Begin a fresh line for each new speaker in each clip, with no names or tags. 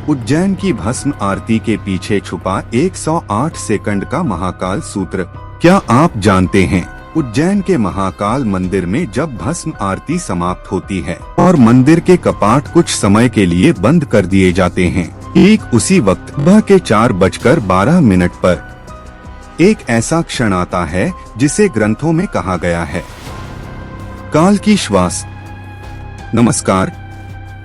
उज्जैन की भस्म आरती के पीछे छुपा 108 सेकंड का महाकाल सूत्र। क्या आप जानते हैं, उज्जैन के महाकाल मंदिर में जब भस्म आरती समाप्त होती है और मंदिर के कपाट कुछ समय के लिए बंद कर दिए जाते हैं, ठीक उसी वक्त सुबह के 4:12 पर एक ऐसा क्षण आता है जिसे ग्रंथों में कहा गया है काल की श्वास। नमस्कार,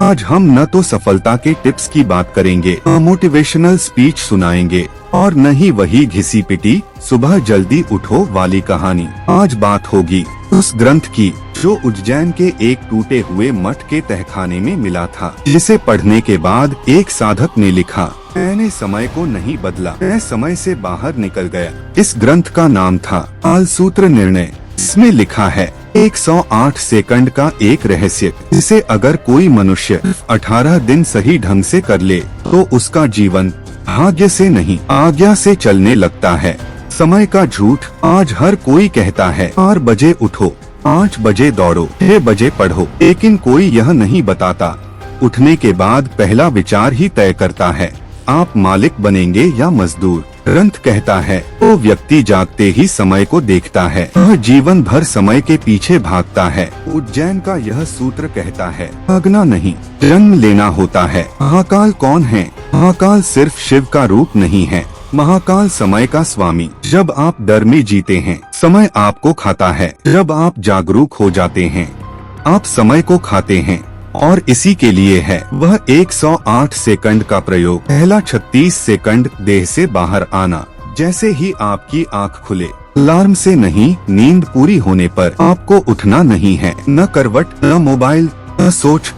आज हम न तो सफलता के टिप्स की बात करेंगे, मोटिवेशनल स्पीच सुनाएंगे और न ही वही घिसी पिटी सुबह जल्दी उठो वाली कहानी। आज बात होगी उस ग्रंथ की जो उज्जैन के एक टूटे हुए मठ के तहखाने में मिला था, जिसे पढ़ने के बाद एक साधक ने लिखा, मैंने समय को नहीं बदला, मैं समय से बाहर निकल गया। इस ग्रंथ का नाम था काल सूत्र निर्णय। इसमें लिखा है 108 सेकंड का एक रहस्य, जिसे अगर कोई मनुष्य 18 दिन सही ढंग से कर ले तो उसका जीवन भाग्य से नहीं आज्ञा से चलने लगता है। समय का झूठ आज हर कोई कहता है 4 बजे उठो, 5 बजे दौड़ो, 6 बजे पढ़ो, लेकिन कोई यह नहीं बताता उठने के बाद पहला विचार ही तय करता है आप मालिक बनेंगे या मजदूर। ग्रंथ कहता है वो व्यक्ति जागते ही समय को देखता है, वह जीवन भर समय के पीछे भागता है। उज्जैन का यह सूत्र कहता है भागना नहीं, जन्म लेना होता है। महाकाल कौन है? महाकाल सिर्फ शिव का रूप नहीं है, महाकाल समय का स्वामी। जब आप डर में जीते हैं, समय आपको खाता है। जब आप जागरूक हो जाते हैं, आप समय को खाते हैं। और इसी के लिए है वह 108 सेकंड का प्रयोग। पहला 36 सेकंड देह से बाहर आना। जैसे ही आपकी आंख खुले, अलार्म से नहीं, नींद पूरी होने पर आपको उठना नहीं है। न करवट, न मोबाइल, न सोच,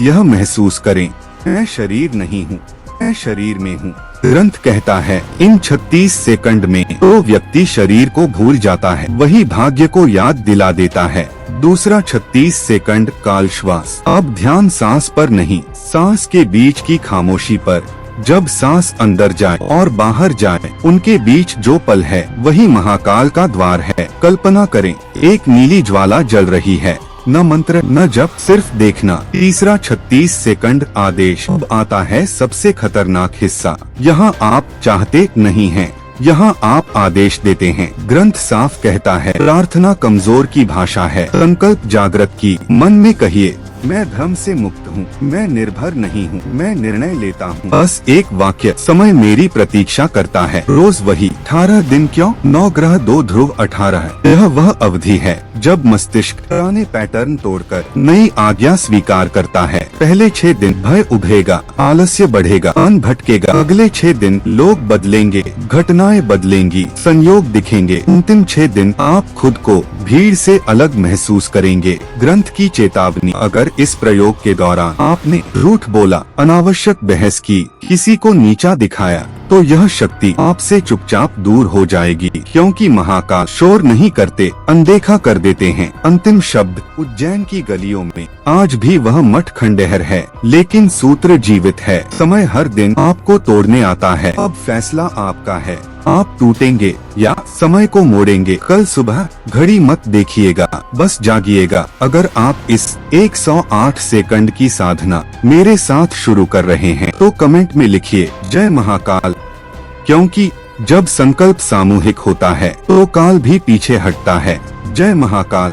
यह महसूस करें मैं शरीर नहीं हूँ, मैं शरीर में हूँ। ग्रंथ कहता है इन 36 सेकंड में तो व्यक्ति शरीर को भूल जाता है, वही भाग्य को याद दिला देता है। दूसरा 36 सेकंड काल श्वास। अब ध्यान सांस पर नहीं, सांस के बीच की खामोशी पर। जब सांस अंदर जाए और बाहर जाए, उनके बीच जो पल है वही महाकाल का द्वार है। कल्पना करें एक नीली ज्वाला जल रही है, न मंत्र न जप, सिर्फ देखना। तीसरा 36 सेकंड आदेश। अब आता है सबसे खतरनाक हिस्सा। यहाँ आप चाहते नहीं हैं, यहाँ आप आदेश देते हैं। ग्रंथ साफ कहता है प्रार्थना कमजोर की भाषा है, संकल्प जागृत की। मन में कहिए मैं भ्रम से मुक्त हूँ, मैं निर्भर नहीं हूँ, मैं निर्णय लेता हूँ। बस एक वाक्य, समय मेरी प्रतीक्षा करता है। रोज वही 18 दिन क्यों? 9 ग्रह 2 ध्रुव 18। यह वह अवधि है जब मस्तिष्क पुराने पैटर्न तोड़कर नई आज्ञा स्वीकार करता है। पहले 6 दिन भय उभरेगा, आलस्य बढ़ेगा, मन भटकेगा। अगले 6 दिन लोग बदलेंगे, घटनाएं बदलेंगी, संयोग दिखेंगे। अंतिम 6 दिन आप खुद को भीड़ से अलग महसूस करेंगे। ग्रंथ की चेतावनी, अगर इस प्रयोग के दौरान आपने झूठ बोला, अनावश्यक बहस की, किसी को नीचा दिखाया, तो यह शक्ति आपसे चुपचाप दूर हो जाएगी, क्योंकि महाकाल शोर नहीं करते, अनदेखा कर देते हैं। अंतिम शब्द, उज्जैन की गलियों में आज भी वह मठ खंडहर है, लेकिन सूत्र जीवित है। समय हर दिन आपको तोड़ने आता है, अब फैसला आपका है। आप टूटेंगे या समय को मोड़ेंगे। कल सुबह घड़ी मत देखिएगा, बस जागिएगा। अगर आप इस 108 सेकंड की साधना मेरे साथ शुरू कर रहे हैं तो कमेंट में लिखिए जय महाकाल, क्योंकि जब संकल्प सामूहिक होता है तो काल भी पीछे हटता है। जय महाकाल।